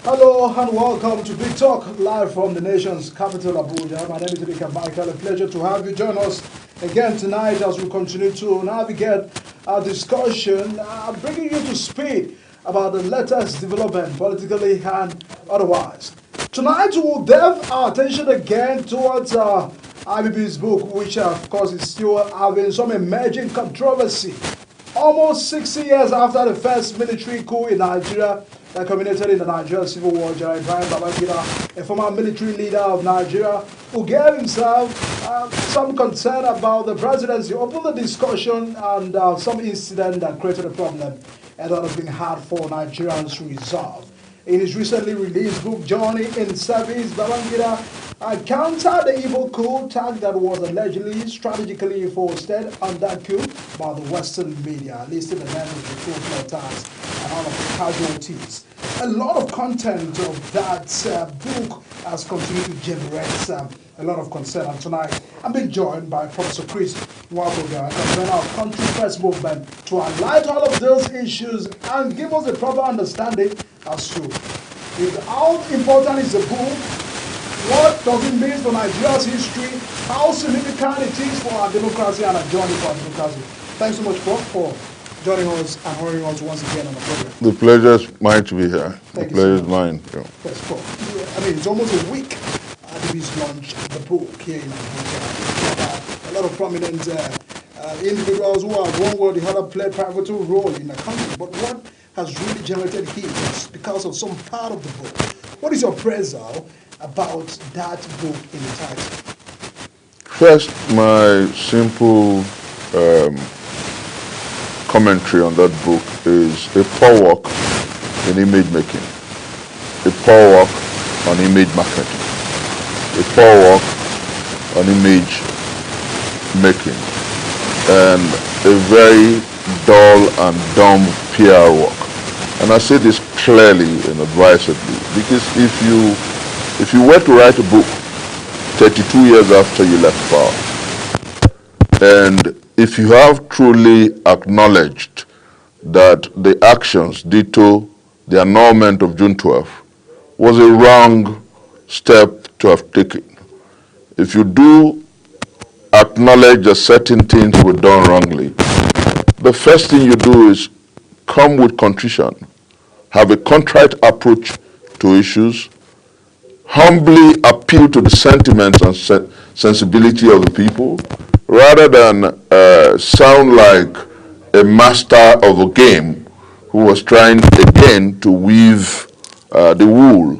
Hello and welcome to Big Talk, live from the nation's capital, Abuja. My name is Rika Michael. A pleasure to have you join us again tonight as we continue to navigate our discussion, bringing you to speed about the latest development, politically and otherwise. Tonight we will delve our attention again towards IBB's book, which of course is still having some emerging controversy. Almost 60 years after the first military coup in Nigeria that culminated in the Nigerian Civil War, General Ibrahim Babangida, a former military leader of Nigeria, who gave himself some concern about the presidency, opened the discussion and some incident that created a problem ended up being hard for Nigerians to resolve. In his recently released book, Journey in Service, Babangida countered the evil coup tag that was allegedly strategically fostered on that coup by the Western media, listing the names of the coup plotters and all of the casualties. A lot of content of that book has continued to generate a lot of concern. And tonight, I'm being joined by Professor Chris Nwabuga, convener of Country First Movement, to highlight all of those issues and give us a proper understanding as to how important is the book, what does it mean for Nigeria's history, how significant it is for our democracy and our journey for our democracy. Thanks so much, Prof, for joining us and honoring us once again on the program. The pleasure is mine to be here. The pleasure is mine. Yeah. Yes, Prof. I mean, it's almost a week he's launched the book here in Abuja. A lot of prominent individuals who are one way or the other play a pivotal role in the country. But what has really generated heat is because of some part of the book. What is your appraisal about that book in the title? First, my simple commentary on that book is a poor work in image making, a poor work on image marketing, a poor work on image making, and a very dull and dumb PR work. And I say this clearly and advisedly, because if you were to write a book 32 years after you left power, and if you have truly acknowledged that the actions ditto the annulment of June 12th was a wrong step to have taken, if you do acknowledge that certain things were done wrongly, the first thing you do is come with contrition, have a contrite approach to issues, humbly appeal to the sentiments and sensibility of the people, rather than sound like a master of a game who was trying again to weave the wool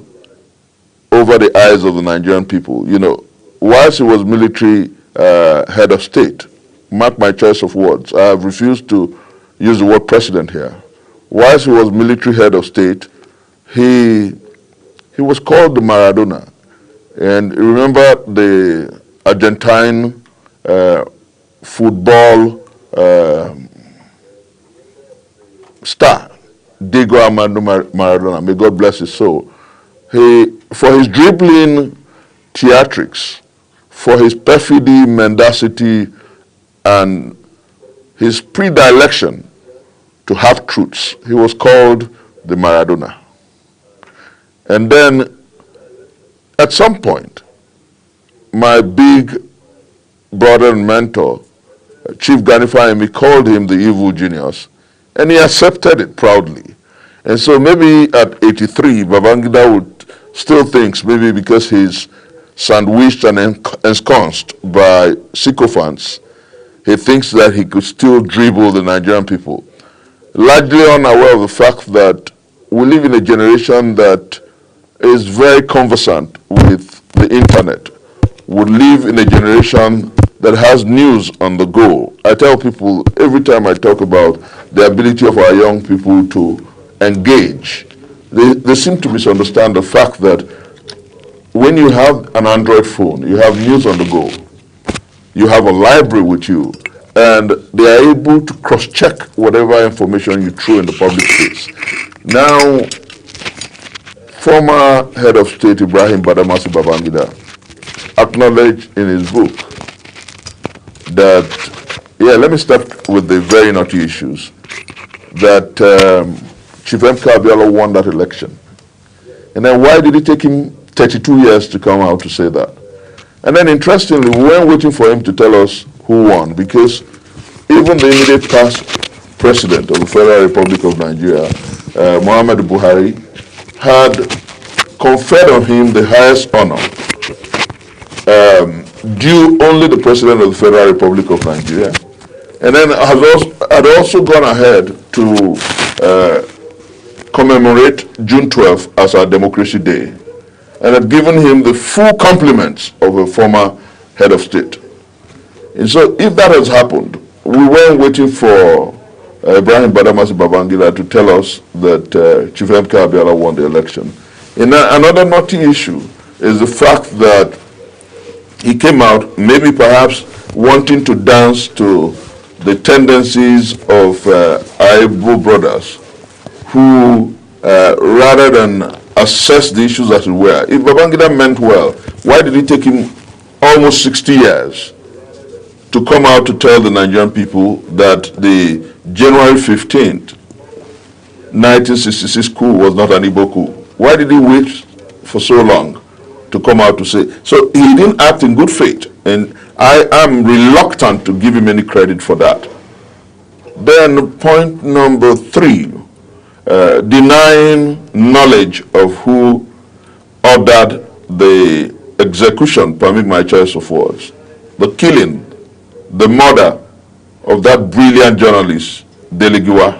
over the eyes of the Nigerian people. You know, whilst he was military head of state, mark my choice of words, I have refused to use the word president here. Whilst he was military head of state, he was called the Maradona. And remember the Argentine football star, Diego Armando Maradona, may God bless his soul. For his dribbling theatrics, for his perfidy, mendacity, and his predilection to half truths, he was called the Maradona. And then at some point, my big brother and mentor, Chief Gani Fahimi, called him the evil genius, and he accepted it proudly. And so maybe at 83, Babangida would still thinks, maybe because he's sandwiched and ensconced by sycophants, he thinks that he could still dribble the Nigerian people, largely unaware of the fact that we live in a generation that is very conversant with the internet. We live in a generation that has news on the go. I tell people every time I talk about the ability of our young people to engage, they seem to misunderstand the fact that when you have an Android phone, you have news on the go, you have a library with you, and they are able to cross-check whatever information you throw in the public space. Now, former head of state Ibrahim Badamasi Babangida acknowledged in his book that, let me start with the very naughty issues, that Chief M.K. Abiola won that election. And then why did it take him 32 years to come out to say that? And then interestingly, we weren't waiting for him to tell us who won, because even the immediate past president of the Federal Republic of Nigeria, Muhammad Buhari, had conferred on him the highest honor, due only the president of the Federal Republic of Nigeria, and then had also gone ahead to commemorate June 12th as our Democracy Day, and had given him the full compliments of a former head of state. And so if that has happened, we weren't waiting for Ibrahim Badamasi Babangida to tell us that Chief M.K. Abiola won the election. And another knotty issue is the fact that he came out, maybe perhaps wanting to dance to the tendencies of Aibu brothers, who rather than assess the issues as it were. If Babangida meant well, why did it take him almost 60 years to come out to tell the Nigerian people that the January 15th, 1966 coup was not an Igbo coup? Why did he wait for so long to come out to say? So he didn't act in good faith, and I am reluctant to give him any credit for that. Then point number 3, denying knowledge of who ordered the execution, permit my choice of words, the killing, the murder of that brilliant journalist, Delegiwa.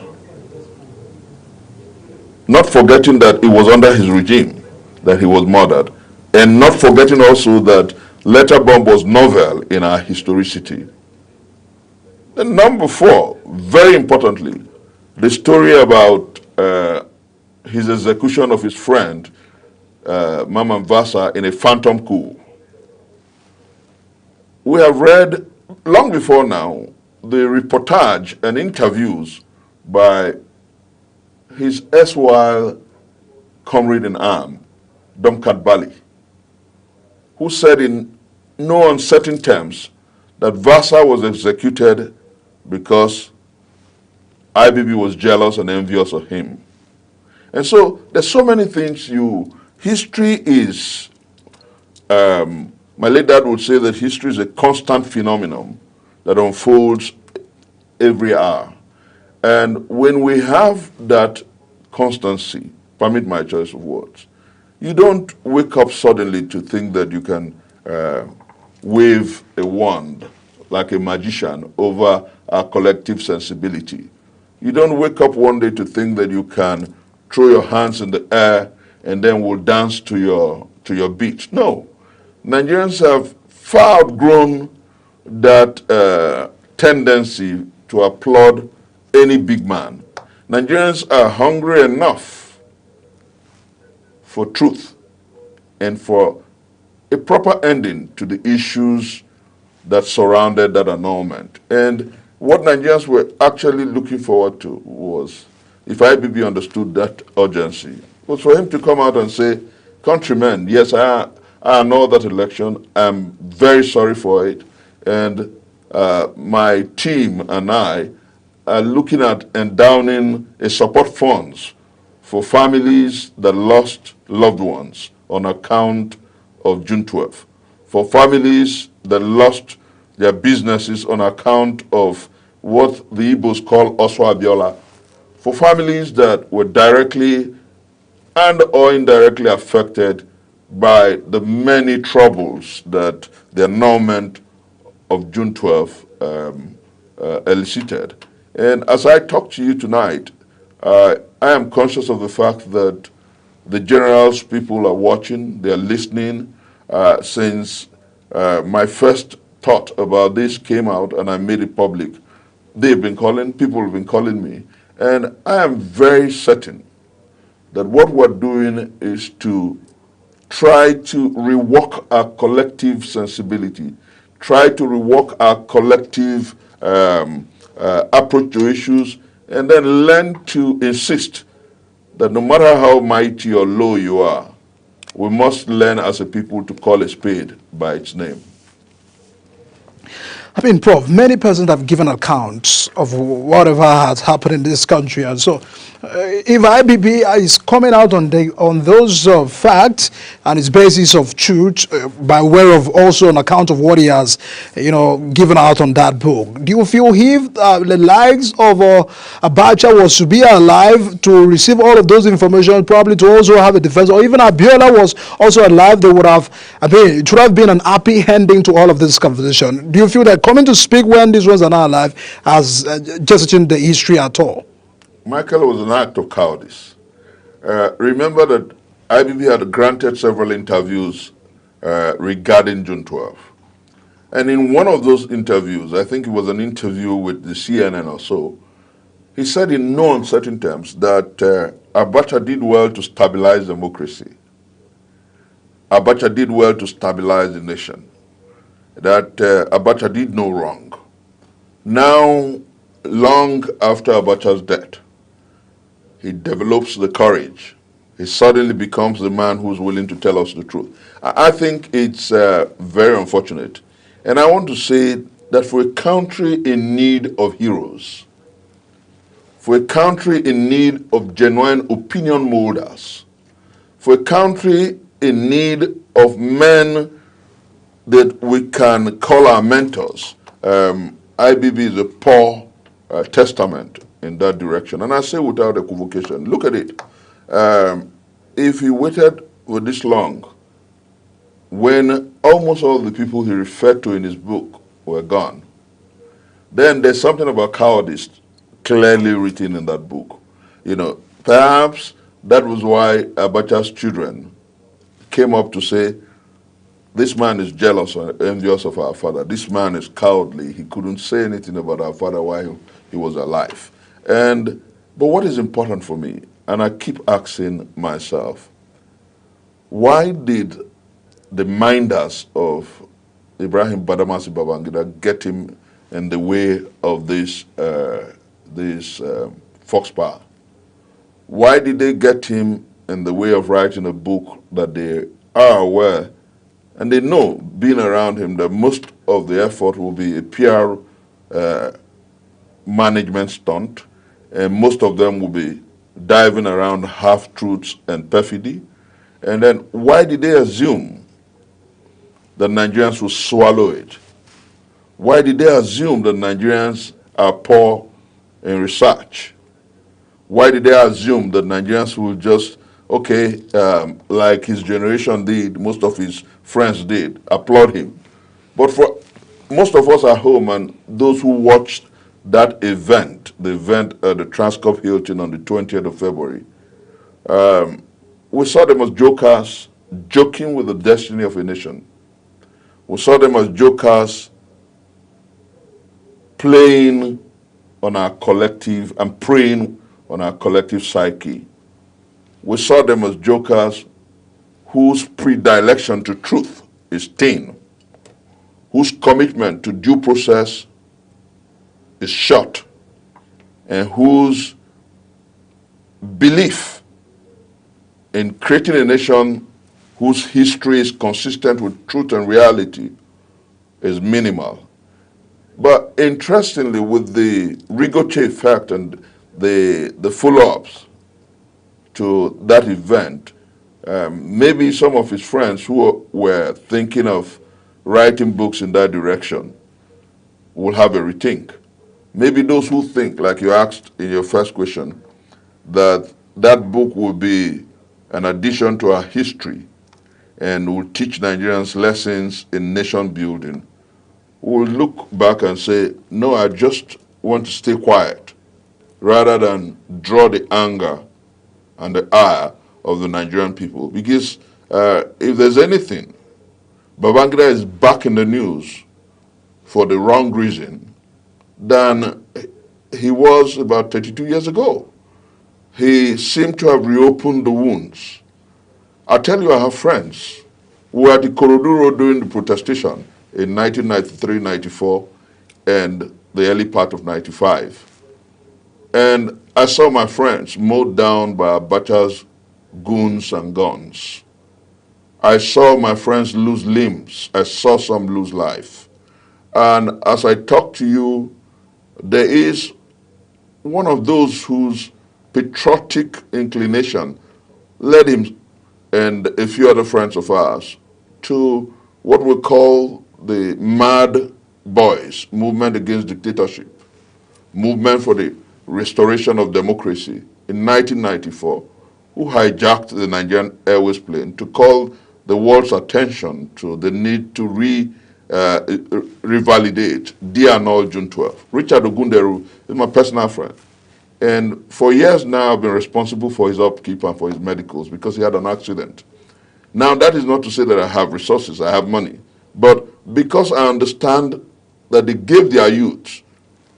Not forgetting that it was under his regime that he was murdered, and not forgetting also that Letterbomb was novel in our historicity. And number 4, very importantly, the story about his execution of his friend, Mamman Vasa, in a phantom coup. We have read, long before now, the reportage and interviews by his erstwhile comrade in arms, Domkat Bali, who said in no uncertain terms that Vasa was executed because IBB was jealous and envious of him. And so there's so many things history is, my late dad would say that history is a constant phenomenon that unfolds every hour. And when we have that constancy, permit my choice of words, you don't wake up suddenly to think that you can wave a wand like a magician over our collective sensibility. You don't wake up one day to think that you can throw your hands in the air and then will dance to your beat. No. Nigerians have far outgrown that tendency to applaud any big man. Nigerians are hungry enough for truth and for a proper ending to the issues that surrounded that annulment. And what Nigerians were actually looking forward to was, if IBB understood that urgency, was for him to come out and say, countrymen, yes, I annul that election. I'm very sorry for it. And my team and I are looking at endowing a support funds for families that lost loved ones on account of June 12th, for families that lost their businesses on account of what the Igbos call Oswa Abiola, for families that were directly and or indirectly affected by the many troubles that the annulment of June 12th elicited. And as I talk to you tonight, I am conscious of the fact that the generals people are watching, they are listening. Since my first thought about this came out and I made it public, they've been calling, people have been calling me. And I am very certain that what we're doing is to try to rework our collective sensibility, try to rework our collective approach to issues, and then learn to insist that no matter how mighty or low you are, we must learn as a people to call a spade by its name. I mean, Prof, many persons have given accounts of whatever has happened in this country, and so if IBB is coming out on those facts and its basis of truth by way of also an account of what he has, given out on that book, do you feel if the likes of Abacha was to be alive to receive all of those information, probably to also have a defense, or even Abiola was also alive, they would have, it would have been an happy ending to all of this conversation? Do you feel that coming to speak when these ones are not alive has just changed the history at all? Michael, was an act of cowardice. Remember that IBB had granted several interviews regarding June 12. And in one of those interviews, I think it was an interview with the CNN or so, he said in no uncertain terms that Abacha did well to stabilize democracy. Abacha did well to stabilize the nation. That Abacha did no wrong. Now, long after Abacha's death, he develops the courage. He suddenly becomes the man who's willing to tell us the truth. I think it's very unfortunate. And I want to say that for a country in need of heroes, for a country in need of genuine opinion molders, for a country in need of men that we can call our mentors, IBB is a poor testament in that direction. And I say without equivocation, look at it. If he waited for this long, when almost all the people he referred to in his book were gone, then there's something about cowardice clearly written in that book. Perhaps that was why Abacha's children came up to say, this man is jealous and envious of our father. This man is cowardly. He couldn't say anything about our father while he was alive. But what is important for me, and I keep asking myself, why did the minders of Ibrahim Badamasi Babangida get him in the way of this Fox Power? Why did they get him in the way of writing a book that they are aware, and they know, being around him, that most of the effort will be a PR management stunt, and most of them will be diving around half-truths and perfidy? And then why did they assume that Nigerians will swallow it? Why did they assume that Nigerians are poor in research? Why did they assume that Nigerians will just, like his generation did, most of his friends did, applaud him? But for most of us at home and those who watched that event, the event at the Transcorp Hilton on the 20th of February, we saw them as jokers joking with the destiny of a nation. We saw them as jokers playing on our collective and preying on our collective psyche. We saw them as jokers whose predilection to truth is thin, whose commitment to due process is short, and whose belief in creating a nation whose history is consistent with truth and reality is minimal. But interestingly, with the ricochet effect and the follow-ups to that event, maybe some of his friends who were thinking of writing books in that direction will have a rethink. Maybe those who think, like you asked in your first question, that that book will be an addition to our history and will teach Nigerians lessons in nation building, will look back and say, no, I just want to stay quiet, rather than draw the anger and the ire of the Nigerian people. Because if there's anything, Babangida is back in the news for the wrong reason than he was about 32 years ago. He seemed to have reopened the wounds. I tell you, I have friends who were at the Korodu Road during the protestation in 1993, 94, and the early part of 95. And I saw my friends mowed down by Abacha's goons and guns. I saw my friends lose limbs. I saw some lose life. And as I talk to you, there is one of those whose patriotic inclination led him and a few other friends of ours to what we call the Mad Boys movement against dictatorship, movement for the restoration of democracy in 1994, who hijacked the Nigerian Airways plane to call the world's attention to the need to revalidate Dear Annul June 12. Richard Ogunderu is my personal friend. And for years now, I've been responsible for his upkeep and for his medicals because he had an accident. Now, that is not to say that I have resources, I have money. But because I understand that they gave their youth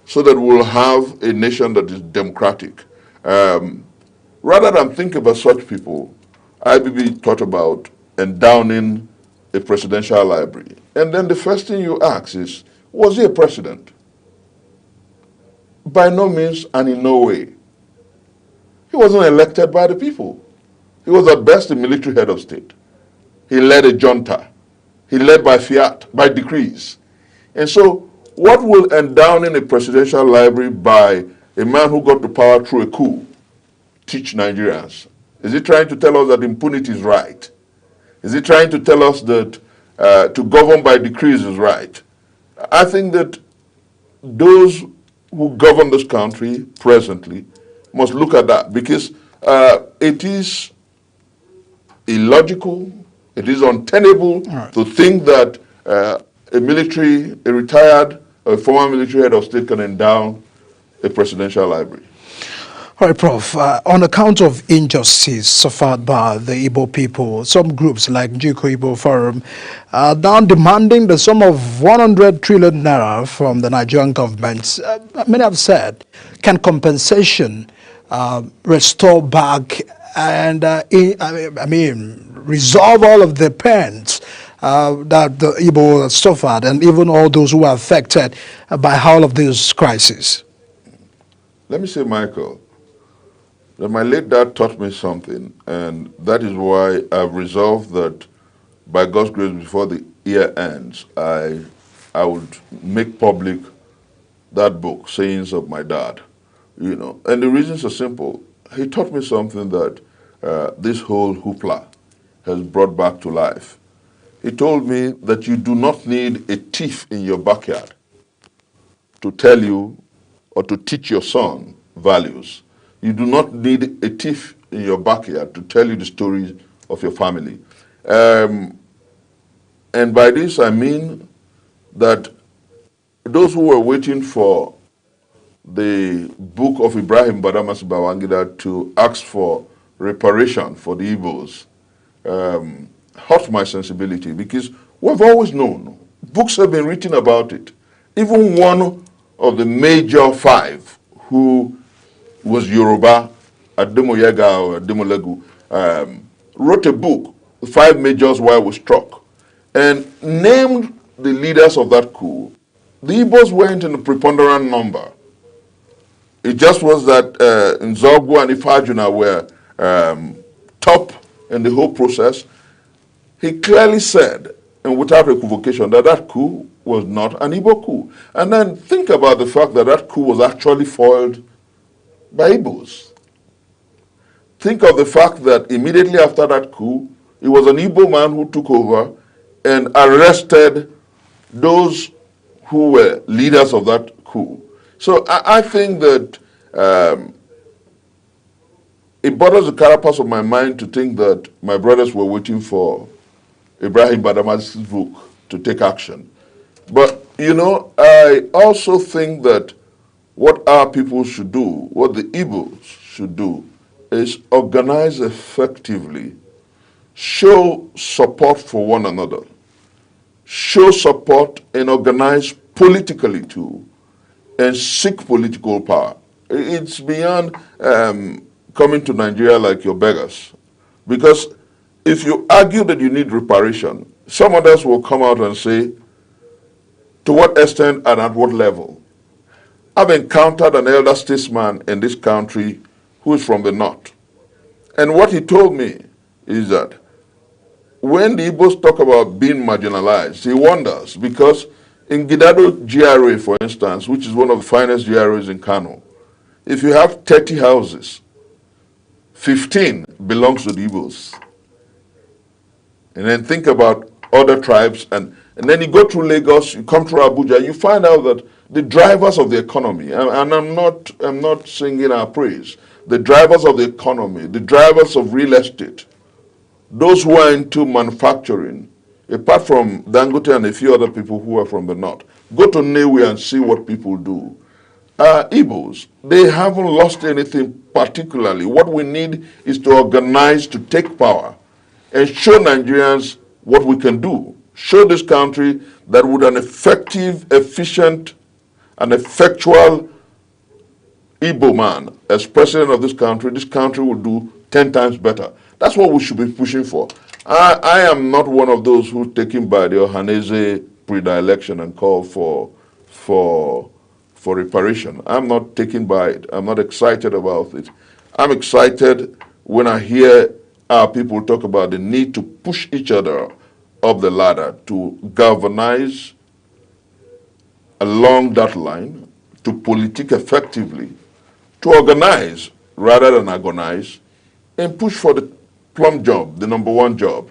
so that we'll have a nation that is democratic, rather than think about such people, IBB thought about endowing a presidential library. And then the first thing you ask is, was he a president? By no means and in no way. He wasn't elected by the people. He was at best a military head of state. He led a junta. He led by fiat, by decrees. And so what will endowing a presidential library by a man who got to power through a coup teach Nigerians? Is he trying to tell us that impunity is right? Is he trying to tell us that to govern by decrees is right? I think that those who govern this country presently must look at that because it is illogical, it is untenable to think that a retired, a former military head of state can endow a presidential library. All right, Prof. On account of injustice suffered by the Igbo people, some groups like Njiko Igbo Forum are now demanding the sum of 100 trillion naira from the Nigerian government. Many have said, can compensation restore back and, resolve all of the pains that the Igbo suffered and even all those who are affected by all of this crisis? Let me say, Michael, that my late dad taught me something, and that is why I've resolved that by God's grace before the year ends, I would make public that book, Sayings of My Dad. You know, and the reasons are simple. He taught me something that this whole hoopla has brought back to life. He told me that you do not need a thief in your backyard to tell you or to teach your son values. You do not need a thief in your backyard to tell you the stories of your family. And by this I mean that those who were waiting for the book of Ibrahim Badamasi Babangida to ask for reparation for the Igbos hurt my sensibility because we've always known, books have been written about it. Even one of the major five who was Yoruba, Ademoyega or Ademolegu, wrote a book, Five Majors Why We Struck, and named the leaders of that coup. The Igbos went in a preponderant number. It just was that Nzogbu and Ifajuna were top in the whole process. He clearly said, and without equivocation, that that coup was not an Igbo coup. And then think about the fact that that coup was actually foiled by Igbos. Think of the fact that immediately after that coup, it was an Igbo man who took over and arrested those who were leaders of that coup. So I think that it bothers the carapace of my mind to think that my brothers were waiting for Ibrahim Badamasi's book to take action. But, you know, I also think that what our people should do, what the Igbos should do, is organize effectively, show support for one another, show support and organize politically too, and seek political power. It's beyond coming to Nigeria like your beggars. Because if you argue that you need reparation, some others will come out and say, to what extent and at what level? I've encountered an elder statesman in this country who is from the north. And what he told me is that when the Igbos talk about being marginalized, he wonders because In Gidado GRA, for instance, which is one of the finest GRAs in Kano, if you have 30 houses, 15 belongs to the Igbos. And then think about other tribes, and then you go through Lagos, you come through Abuja, you find out that the drivers of the economy, and I'm not singing our praise, the drivers of the economy, the drivers of real estate, those who are into manufacturing, apart from Dangote and a few other people who are from the north, go to Newe and see what people do. Igbos, they haven't lost anything particularly. What we need is to organize to take power and show Nigerians what we can do. Show this country that with an effective, efficient, and effectual Igbo man as president of this country will do 10 times better. That's what we should be pushing for. I am not one of those who taken by the Ohaneze pre-election and call for reparation. I'm not taken by it. I'm not excited about it. I'm excited when I hear our people talk about the need to push each other up the ladder, to galvanize along that line, to politic effectively, to organize rather than agonize, and push for the plum job, the number one job.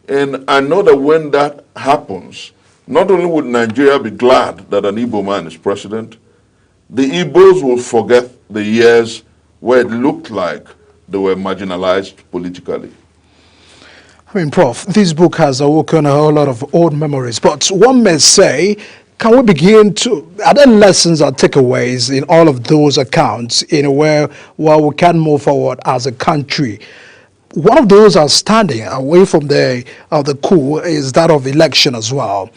And I know that when that happens, not only would Nigeria be glad that an Igbo man is president, the Igbos will forget the years where it looked like they were marginalized politically. I mean, Prof, this book has awoken a whole lot of old memories, but one may say, can we begin to, are there lessons or takeaways in all of those accounts in a way where we can move forward as a country? One of those outstanding away from the coup is that of election as well.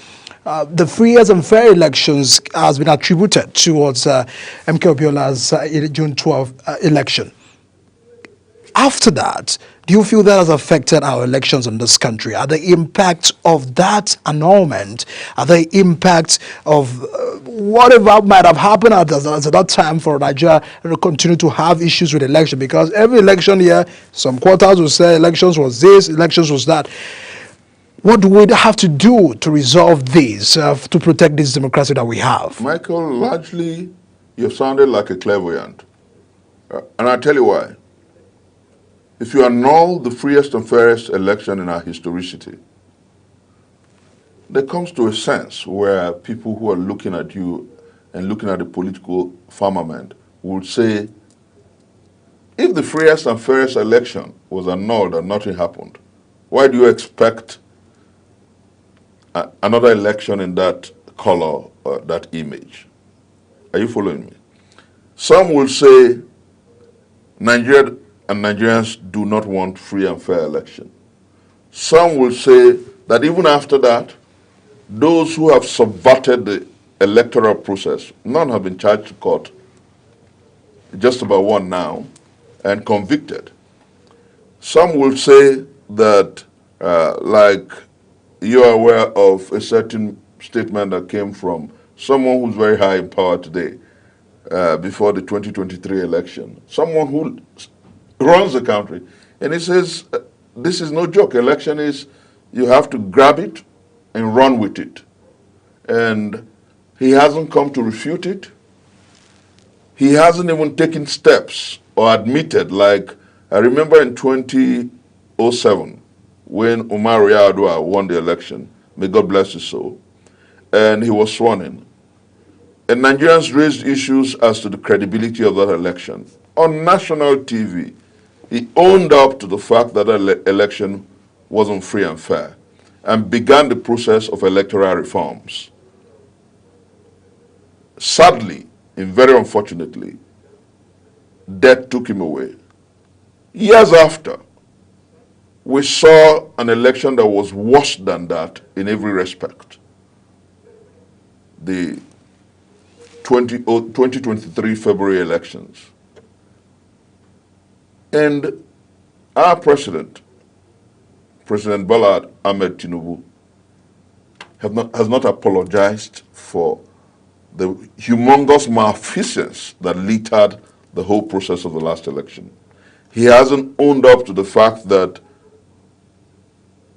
The free and fair elections has been attributed towards MK Obiola's June 12 election. After that, do you feel that has affected our elections in this country? Are the impact of that annulment, are the impact of whatever might have happened at that time for Nigeria to continue to have issues with election? Because every election year, some quarters will say elections was this, elections was that. What do we have to do to resolve this, to protect this democracy that we have? Michael, largely, you've sounded like a clairvoyant. And I'll tell you why. If you annul the freest and fairest election in our historicity, there comes to a sense where people who are looking at you and looking at the political firmament would say, if the freest and fairest election was annulled and nothing happened, why do you expect another election in that color or that image? Are you following me? Some will say Nigeria and Nigerians do not want free and fair election. Some will say that even after that, those who have subverted the electoral process, none have been charged to court, just about one now, and convicted. Some will say that, like you are aware of a certain statement that came from someone who's very high in power today, before the 2023 election, someone who runs the country, and he says, this is no joke. Election is, you have to grab it and run with it. And he hasn't come to refute it. He hasn't even taken steps or admitted, like, I remember in 2007, when Umar Yar'Adua won the election, may God bless his soul, and he was sworn in. And Nigerians raised issues as to the credibility of that election. On national TV, he owned up to the fact that the election wasn't free and fair and began the process of electoral reforms. Sadly, and very unfortunately, death took him away. Years after, we saw an election that was worse than that in every respect. The 2023 February elections. And our president, President Bola Ahmed Tinubu, has not apologized for the humongous malfeasance that littered the whole process of the last election. He hasn't owned up to the fact that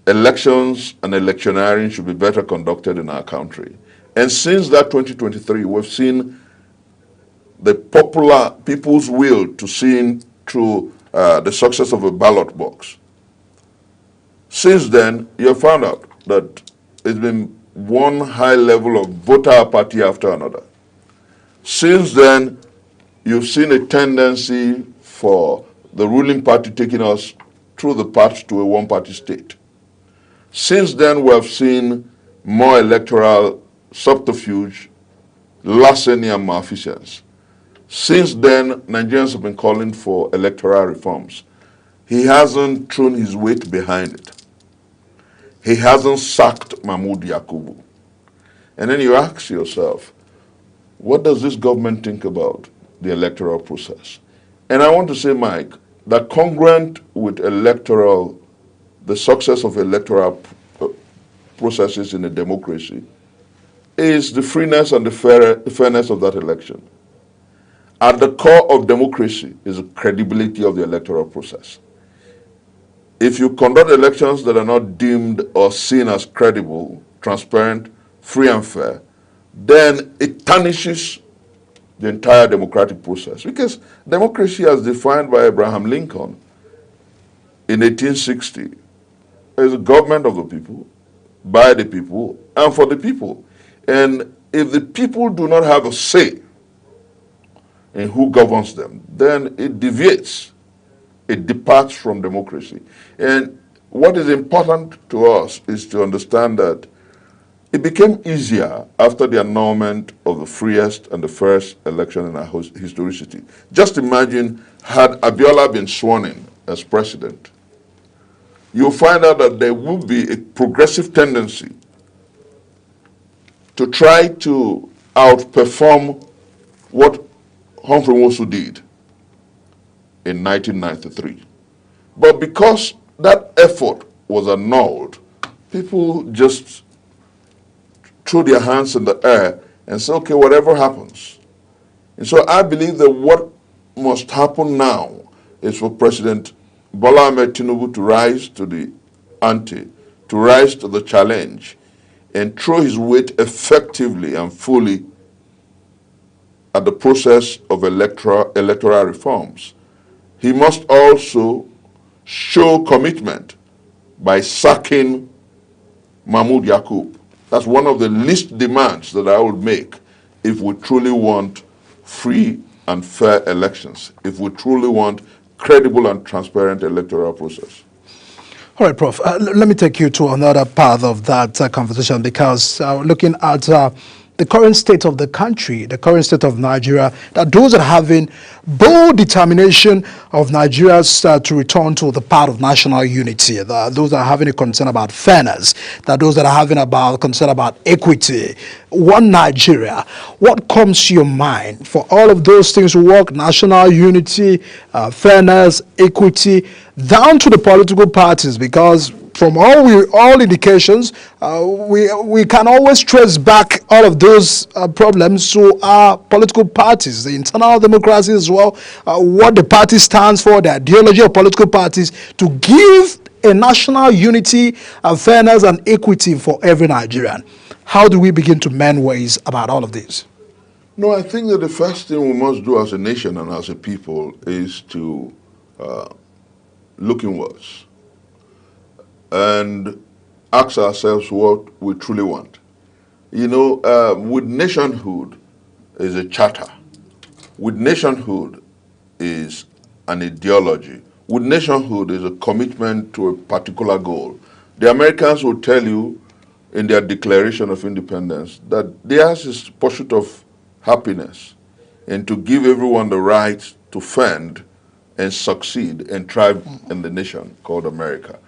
elections and electioneering should be better conducted in our country. And since that 2023, we've seen the popular people's will to see through the success of a ballot box. Since then, you have found out that it's been one high level of voter apathy after another. Since then, you've seen a tendency for the ruling party taking us through the path to a one-party state. Since then, we have seen more electoral subterfuge, larceny, and malfeasance. Since then, Nigerians have been calling for electoral reforms. He hasn't thrown his weight behind it. He hasn't sacked Mahmoud Yakubu. And then you ask yourself, what does this government think about the electoral process? And I want to say, Mike, that congruent with the success of electoral processes in a democracy is the freeness and the fairness of that election. At the core of democracy is the credibility of the electoral process. If you conduct elections that are not deemed or seen as credible, transparent, free and fair, then it tarnishes the entire democratic process. Because democracy as defined by Abraham Lincoln in 1860 is a government of the people, by the people, and for the people. And if the people do not have a say in who governs them, then it deviates. It departs from democracy. And what is important to us is to understand that it became easier after the annulment of the freest and the first election in our historicity. Just imagine, had Abiola been sworn in as president, you'll find out that there would be a progressive tendency to try to outperform what Humphrey Nwosu did in 1993. But because that effort was annulled, people just threw their hands in the air and said, okay, whatever happens. And so I believe that what must happen now is for President Bola Ahmed Tinubu to rise to the ante, to rise to the challenge, and throw his weight effectively and fully at the process of electoral reforms. He must also show commitment by sacking Mahmoud Yakub. That's one of the least demands that I would make if we truly want free and fair elections, if we truly want credible and transparent electoral process. All right, Prof. Let me take you to another part of that conversation, because looking at the current state of the country, the current state of Nigeria, that those that are having bold determination of Nigerians to return to the path of national unity, those that are having a concern about fairness, that those that are having about concern about equity, one Nigeria, what comes to your mind for all of those things to work, national unity, fairness, equity, down to the political parties? Because from all indications, we can always trace back all of those problems to our political parties, the internal democracy as well, what the party stands for, the ideology of political parties, to give a national unity, fairness and equity for every Nigerian. How do we begin to mend ways about all of this? No, I think that the first thing we must do as a nation and as a people is to look inwards and ask ourselves what we truly want. You know, with nationhood is a charter. With nationhood is an ideology. With nationhood is a commitment to a particular goal. The Americans will tell you in their Declaration of Independence that theirs is pursuit of happiness and to give everyone the right to fend and succeed and thrive in the nation called America.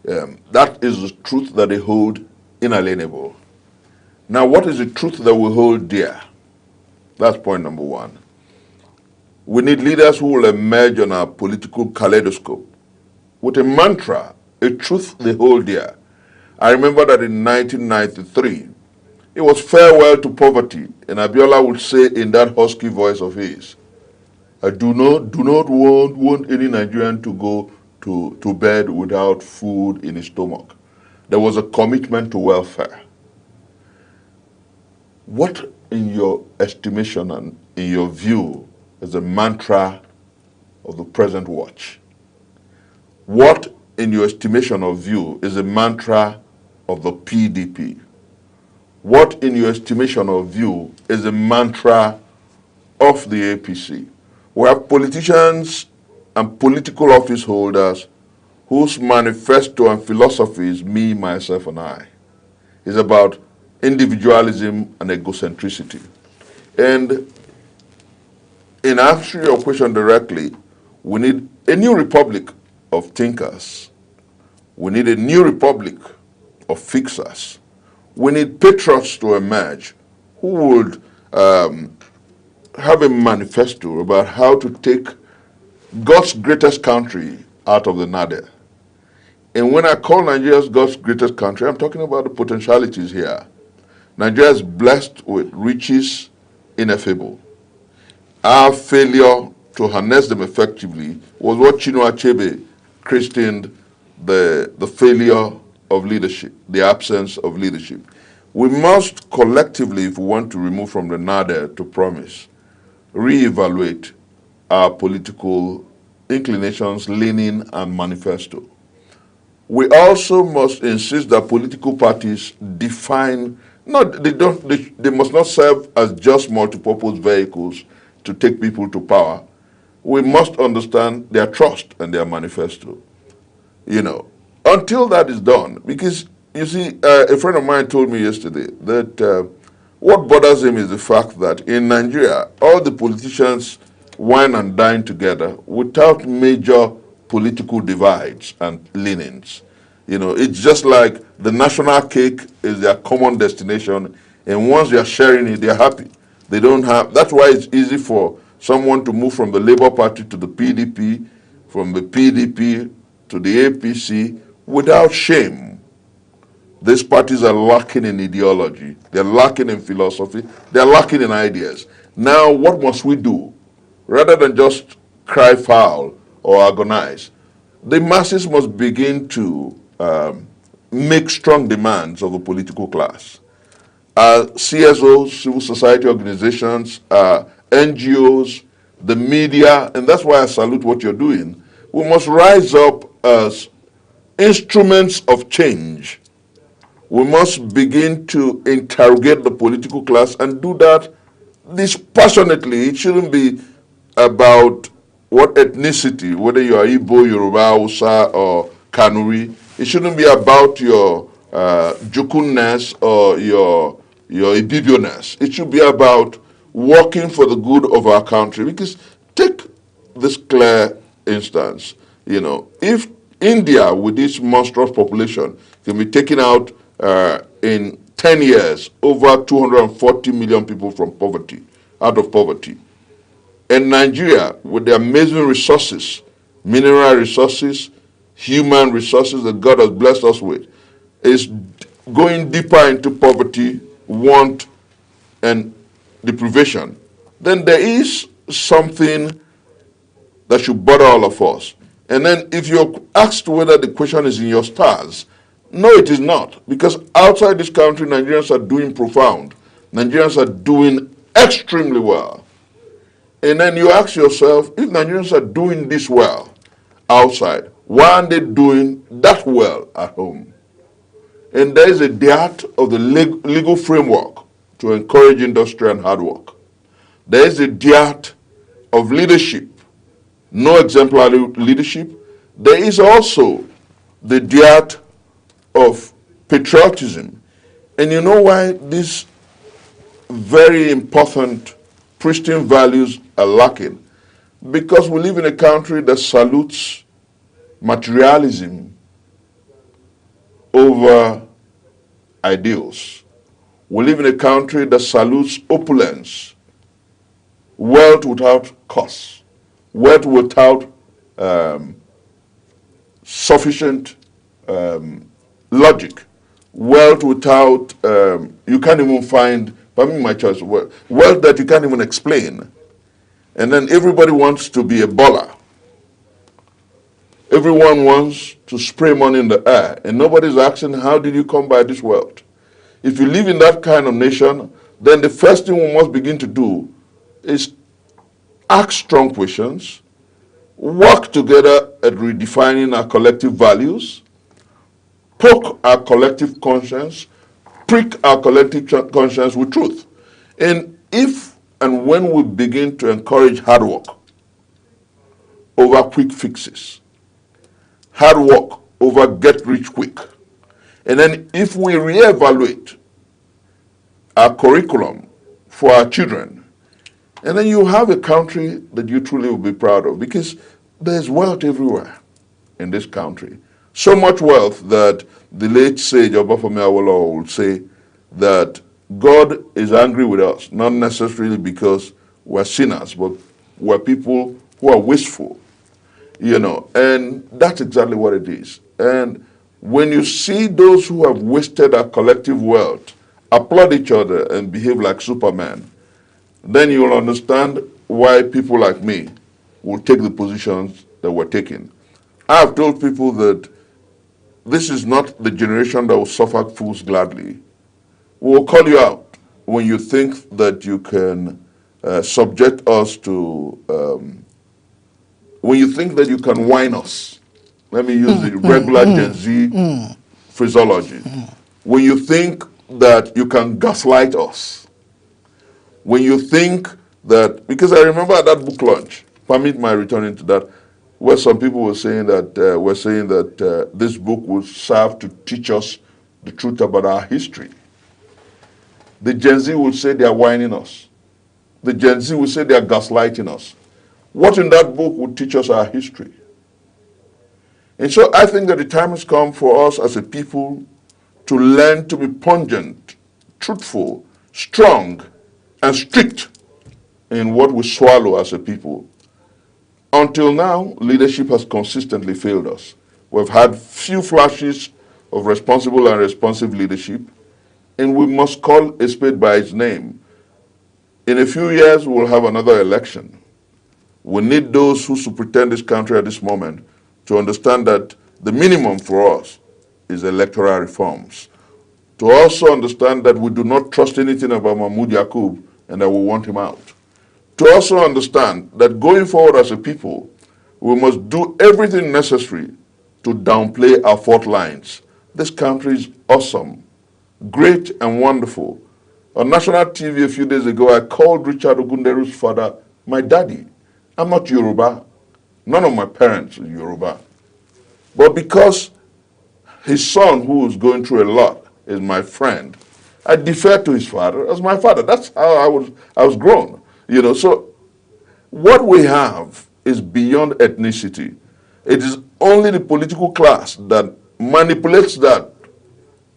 That is the truth that they hold inalienable. Now, what is the truth that we hold dear? That's point number one. We need leaders who will emerge on our political kaleidoscope with a mantra, a truth they hold dear. I remember that in 1993, it was farewell to poverty, and Abiola would say in that husky voice of his, I do not want any Nigerian to go to bed without food in his stomach. There was a commitment to welfare. What, in your estimation and in your view, is the mantra of the present watch? What, in your estimation or view, is the mantra of the PDP? What, in your estimation or view, is the mantra of the APC? We have politicians and political office holders whose manifesto and philosophy is me, myself, and I. It's about individualism and egocentricity. And in answering your question directly, we need a new republic of thinkers. We need a new republic of fixers. We need patriots to emerge who would have a manifesto about how to take God's greatest country out of the nadir. And when I call Nigeria God's greatest country, I'm talking about the potentialities here. Nigeria is blessed with riches ineffable. Our failure to harness them effectively was what Chinua Achebe christened the failure of leadership, the absence of leadership. We must collectively, if we want to remove from the nadir to promise, reevaluate our political inclinations, leaning, and manifesto. We also must insist that political parties define, they must not serve as just multipurpose vehicles to take people to power. We must understand their trust and their manifesto. Until that is done, because you see, a friend of mine told me yesterday that what bothers him is the fact that in Nigeria, all the politicians wine and dine together without major political divides and leanings. It's just like the national cake is their common destination, and once they are sharing it, they're happy. They don't have, that's why it's easy for someone to move from the Labour Party to the PDP, from the PDP to the APC without shame. These parties are lacking in ideology, they're lacking in philosophy, they're lacking in ideas. Now, what must we do? Rather than just cry foul or agonize, the masses must begin to make strong demands of the political class. CSOs, civil society organizations, NGOs, the media, and that's why I salute what you're doing. We must rise up as instruments of change. We must begin to interrogate the political class and do that dispassionately. It shouldn't be about what ethnicity, whether you are Igbo, Yoruba, Hausa, or Kanuri. It shouldn't be about your Jukunness or your Ibibio-ness. It should be about working for the good of our country. Because take this clear instance, if India, with its monstrous population, can be taken out in 10 years, over 240 million people from poverty, out of poverty. And Nigeria, with the amazing resources, mineral resources, human resources that God has blessed us with, is going deeper into poverty, want, and deprivation, then there is something that should bother all of us. And then if you're asked whether the question is in your stars, no, it is not. Because outside this country, Nigerians are doing profound. Nigerians are doing extremely well. And then you ask yourself, if Nigerians are doing this well outside, why aren't they doing that well at home? And there is a dearth of the legal framework to encourage industry and hard work. There is a dearth of leadership, no exemplary leadership. There is also the dearth of patriotism. And you know why these very important, pristine values are lacking? Because we live in a country that salutes materialism over ideals. We live in a country that salutes opulence, wealth without cost, wealth without sufficient logic, wealth without, you can't even find, pardon me my choice, wealth that you can't even explain. And then everybody wants to be a baller. Everyone wants to spray money in the air, and nobody's asking, how did you come by this wealth? If you live in that kind of nation, then the first thing we must begin to do is ask strong questions, work together at redefining our collective values, poke our collective conscience, prick our collective conscience with truth. And if and when we begin to encourage hard work over quick fixes, hard work over get rich quick, and then if we reevaluate our curriculum for our children, and then you have a country that you truly will be proud of, because there's wealth everywhere in this country. So much wealth that the late sage Obafemi Awolowo would say that God is angry with us, not necessarily because we're sinners, but we're people who are wasteful, and that's exactly what it is. And when you see those who have wasted our collective wealth applaud each other and behave like Superman, then you will understand why people like me will take the positions that we're taking. I have told people that this is not the generation that will suffer fools gladly. We will call you out when you think that you can subject us to, when you think that you can whine us. Let me use the regular Gen Z phraseology. When you think that you can gaslight us. When you think that, because I remember at that book launch, permit my returning to that, where some people were saying that this book would serve to teach us the truth about our history. The Gen Z would say they are whining us. The Gen Z would say they are gaslighting us. What in that book would teach us our history? And so I think that the time has come for us as a people to learn to be pungent, truthful, strong, and strict in what we swallow as a people. Until now, leadership has consistently failed us. We've had few flashes of responsible and responsive leadership, and we must call a spade by its name. In a few years, we'll have another election. We need those who superintend this country at this moment to understand that the minimum for us is electoral reforms. To also understand that we do not trust anything about Mahmoud Yakub and that we want him out. To also understand that going forward as a people, we must do everything necessary to downplay our fault lines. This country is awesome, great and wonderful. On national TV a few days ago, I called Richard Ogunderu's father my daddy. I'm not Yoruba. None of my parents are Yoruba. But because his son, who is going through a lot, is my friend, I defer to his father as my father. That's how I was grown. So what we have is beyond ethnicity. It is only the political class that manipulates that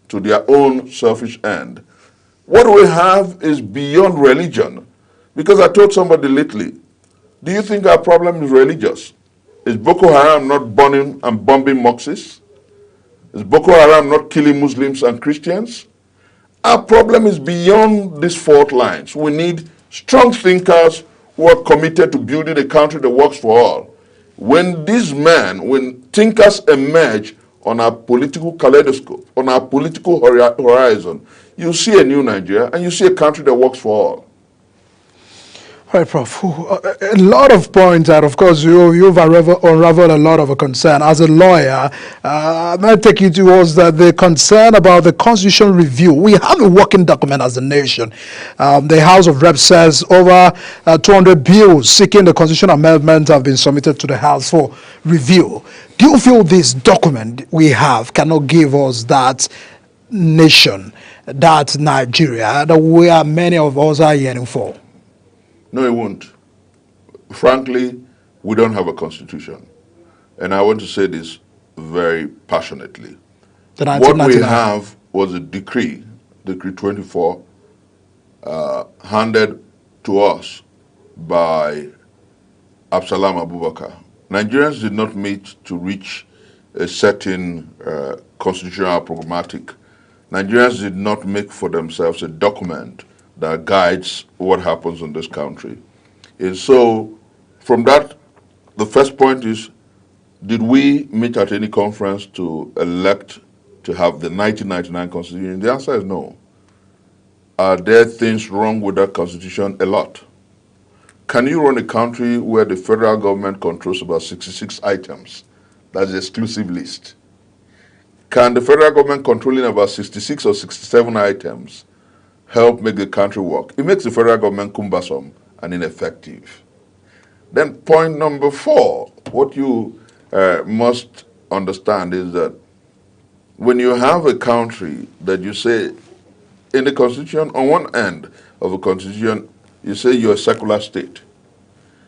to their own selfish end. What we have is beyond religion. Because I told somebody lately, do you think our problem is religious? Is Boko Haram not burning and bombing mosques? Is Boko Haram not killing Muslims and Christians? Our problem is beyond these fault lines. We need strong thinkers who are committed to building a country that works for all. When thinkers emerge on our political kaleidoscope, on our political horizon, you see a new Nigeria and you see a country that works for all. All right, Prof. A lot of points, and of course, you've unraveled a lot of a concern. As a lawyer, I'm going to take you towards the concern about the constitutional review. We have a working document as a nation. The House of Reps says over 200 bills seeking the constitutional amendment have been submitted to the House for review. Do you feel this document we have cannot give us that nation, that Nigeria, that many of us are yearning for? No, it won't. Frankly, we don't have a constitution. And I want to say this very passionately. What we have was a decree, Decree 24, handed to us by Absalam Abubakar. Nigerians did not meet to reach a certain constitutional programmatic. Nigerians did not make for themselves a document that guides what happens in this country. And so, from that, the first point is, did we meet at any conference to elect to have the 1999 Constitution? The answer is no. Are there things wrong with that constitution? A lot. Can you run a country where the federal government controls about 66 items? That's the exclusive list. Can the federal government controlling about 66 or 67 items help make the country work? It makes the federal government cumbersome and ineffective. Then point number 4, what you must understand is that when you have a country that you say, in the constitution, on one end of a constitution, you say you're a secular state.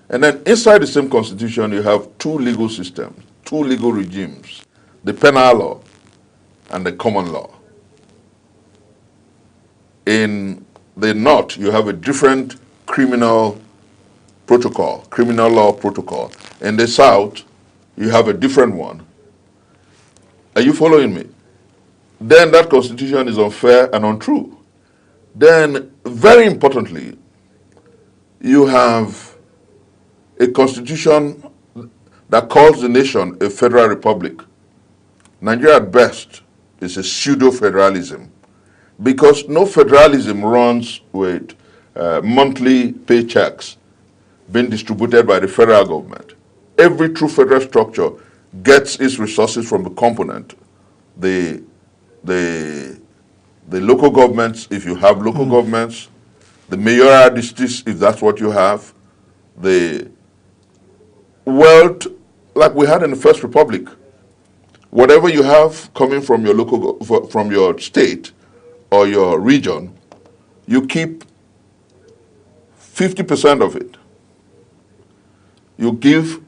And then inside the same constitution, you have 2 legal systems, 2 legal regimes, the penal law and the common law. In the North, you have a different criminal law protocol. In the South, you have a different one. Are you following me? Then that constitution is unfair and untrue. Then, very importantly, you have a constitution that calls the nation a federal republic. Nigeria at best is a pseudo-federalism because no federalism runs with monthly paychecks being distributed by the federal government. Every true federal structure gets its resources from the component, the local governments, if you have local governments, the mayoral districts, if that's what you have, the wealth, like we had in the First Republic. Whatever you have coming from your from your state or your region, you keep 50% of it. You give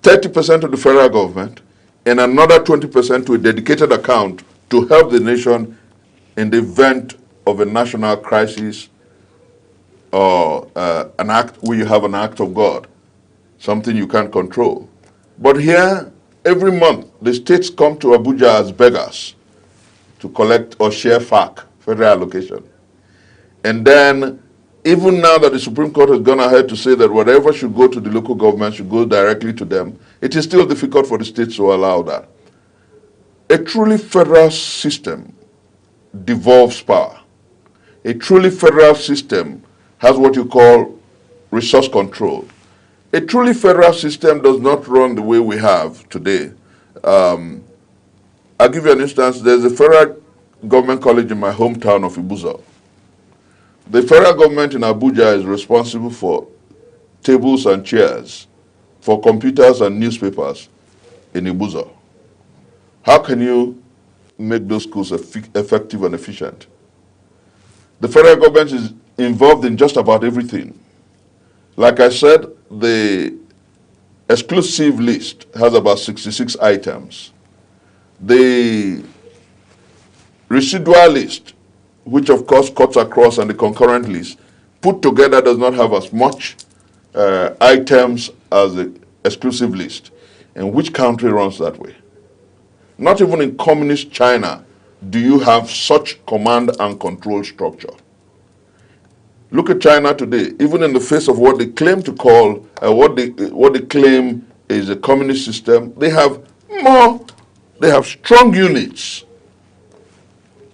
30% to the federal government and another 20% to a dedicated account to help the nation in the event of a national crisis or an act where you have an act of God, something you can't control. But here, every month, the states come to Abuja as beggars to collect or share FAC, federal allocation. And then, even now that the Supreme Court has gone ahead to say that whatever should go to the local government should go directly to them, it is still difficult for the states to allow that. A truly federal system devolves power. A truly federal system has what you call resource control. A truly federal system does not run the way we have today. I'll give you an instance. There's a federal government college in my hometown of Ibuza. The federal government in Abuja is responsible for tables and chairs, for computers and newspapers in Ibuza. How can you make those schools effective and efficient? The federal government is involved in just about everything. Like I said, the exclusive list has about 66 items. The residual list, which of course cuts across, and the concurrent list, put together does not have as much items as the exclusive list. And which country runs that way? Not even in communist China do you have such command and control structure. Look at China today. Even in the face of what they claim to call, what they claim is a communist system, they have strong units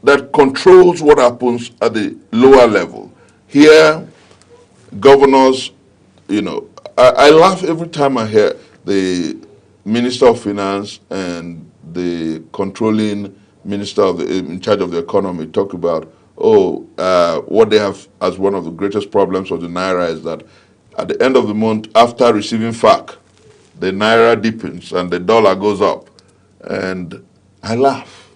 that controls what happens at the lower level. Here, governors, I laugh every time I hear the Minister of Finance and the controlling minister in charge of the economy talk about, what they have as one of the greatest problems of the Naira is that at the end of the month, after receiving FAC, the Naira deepens and the dollar goes up. And I laugh.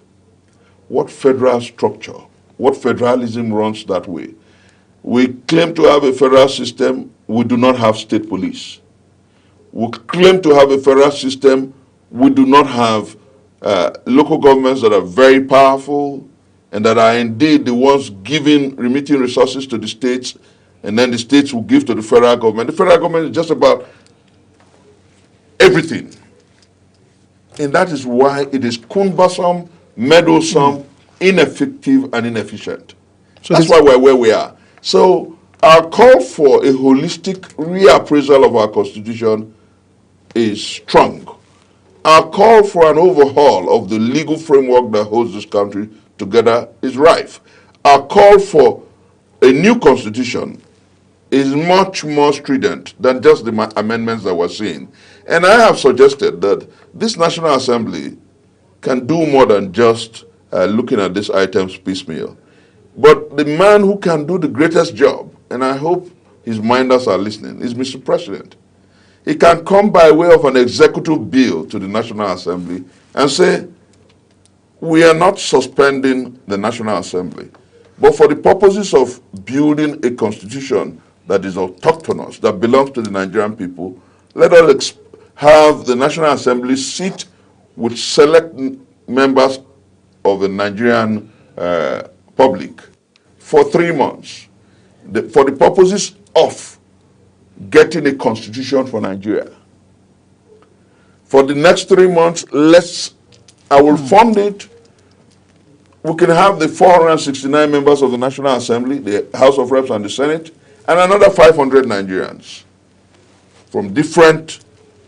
What federal structure, what federalism runs that way? We claim to have a federal system, we do not have state police. We claim to have a federal system, we do not have local governments that are very powerful and that are indeed the ones remitting resources to the states, and then the states will give to the federal government. The federal government is just about everything. And that is why it is cumbersome, meddlesome, ineffective, and inefficient. So that's why we're where we are. So our call for a holistic reappraisal of our Constitution is strong. Our call for an overhaul of the legal framework that holds this country together is rife. our call for a new constitution is much more strident than just the amendments that we're seeing. And I have suggested that this National Assembly can do more than just looking at these items piecemeal. But the man who can do the greatest job, and I hope his minders are listening, is Mr. President. He can come by way of an executive bill to the National Assembly and say, we are not suspending the National Assembly, but for the purposes of building a constitution that is autochthonous, that belongs to the Nigerian people, let us have the National Assembly sit with select members of the Nigerian public for 3 months for the purposes of getting a constitution for Nigeria. For the next 3 months, I will fund it. We can have the 469 members of the National Assembly, the House of Reps and the Senate, and another 500 Nigerians from different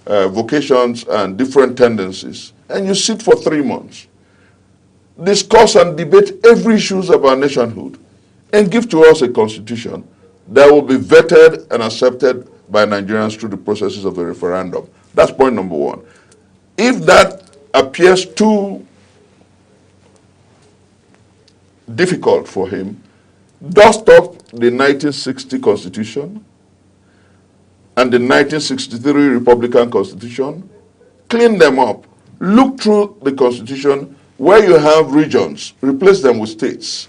vocations and different tendencies. And you sit for 3 months, discuss and debate every issue about nationhood, and give to us a constitution that will be vetted and accepted by Nigerians through the processes of the referendum. That's point number one. If that appears too difficult for him, dust off the 1960 Constitution and the 1963 Republican Constitution, clean them up, look through the Constitution where you have regions, replace them with states.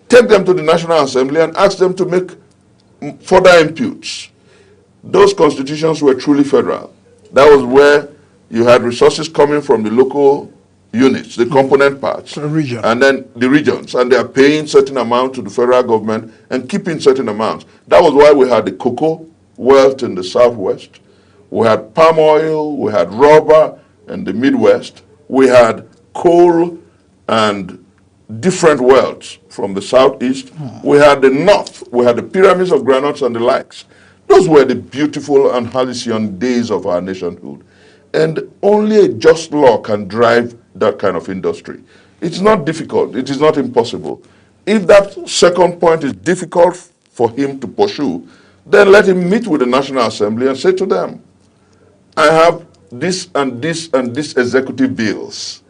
Take them to the National Assembly and ask them to make further imputes. Those constitutions were truly federal. That was where you had resources coming from the local units, the component parts, and then the regions, and they are paying certain amount to the federal government and keeping certain amounts. That was why we had the cocoa wealth in the Southwest. We had palm oil, we had rubber in the Midwest. We had coal and different wealths from the Southeast. We had the North. We had the pyramids of granites and the likes. Those were the beautiful and halcyon days of our nationhood. And only a just law can drive that kind of industry. It's not difficult. It is not impossible. If that second point is difficult for him to pursue, then let him meet with the National Assembly and say to them, I have this and this and this executive bills.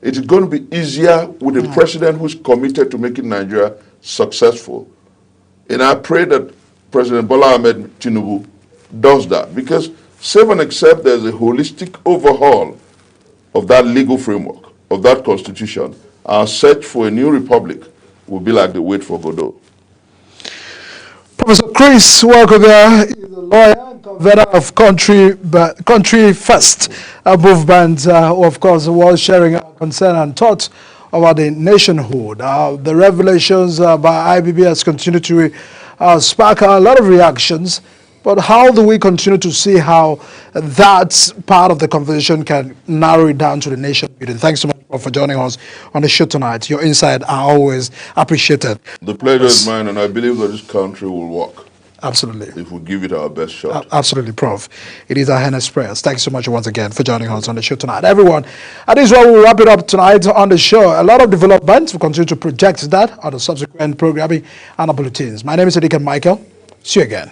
It is going to be easier with a president who's committed to making Nigeria successful. And I pray that President Bola Ahmed Tinubu does that, because save and except there's a holistic overhaul of that legal framework, of that constitution, our search for a new republic will be like the wait for Godot. Professor Chris Nwaokobia is a lawyer and convener of Country First movement, who of course was sharing our concern and thoughts about the nationhood. The revelations by IBB has continued to spark a lot of reactions. But how do we continue to see how that part of the conversation can narrow it down to the nation building? Thanks so much for joining us on the show tonight. Your insight are always appreciated. The pleasure is mine, and I believe that this country will work. Absolutely. If we give it our best shot. Absolutely, Prof. It is our earnest prayers. Thanks so much once again for joining us on the show tonight. Everyone, and this is where we'll wrap it up tonight on the show. A lot of developments. We'll continue to project that on the subsequent programming and our bulletins. My name is Edika Michael. See you again.